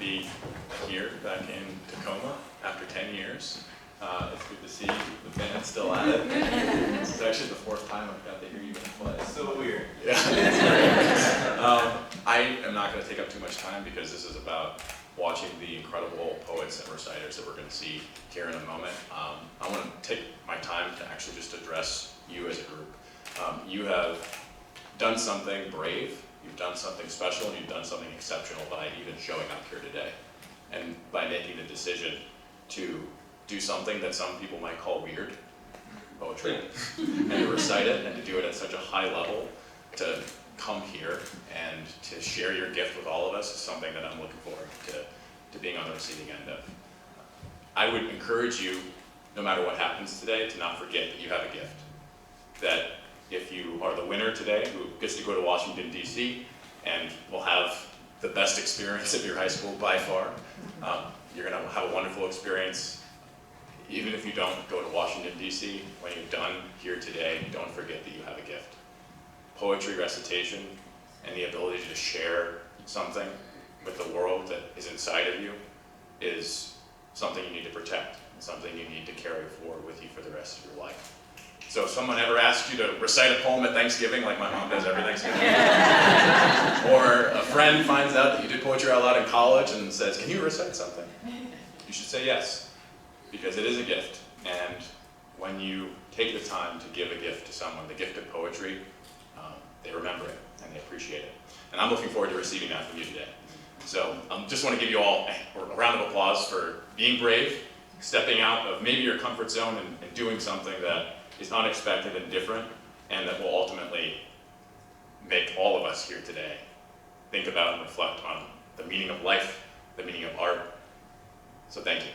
be here back in Tacoma after 10 years. It's good to see the band still at it. It's actually the fourth time I've got to hear you guys play. It's so weird. Yeah, it's great. I am not going to take up too much time because this is about watching the incredible poets and reciters that we're going to see here in a moment. I want to take my time to actually just address you as a group. You have done something brave, you've done something special, and you've done something exceptional by even showing up here today. And by making the decision to do something that some people might call weird, poetry, and to recite it, and to do it at such a high level, to come here and to share your gift with all of us is something that I'm looking forward to being on the receiving end of. I would encourage you, no matter what happens today, to not forget that you have a gift. That if you are the winner today, who gets to go to Washington, D.C., and will have the best experience of your high school by far, you're going to have a wonderful experience. Even if you don't go to Washington, D.C., when you're done here today, don't forget that you have a gift. Poetry recitation and the ability to share something with the world that is inside of you is something you need to protect, and something you need to carry forward with you for the rest of your life. So if someone ever asks you to recite a poem at Thanksgiving, like my mom does every Thanksgiving, or a friend finds out that you did poetry out loud in college and says, "Can you recite something?" you should say yes, because it is a gift. And when you take the time to give a gift to someone, the gift of poetry, they remember it and they appreciate it. And I'm looking forward to receiving that from you today. So just want to give you all a round of applause for being brave, stepping out of maybe your comfort zone and doing something that is unexpected and different, and that will ultimately make all of us here today think about and reflect on the meaning of life, the meaning of art. So thank you.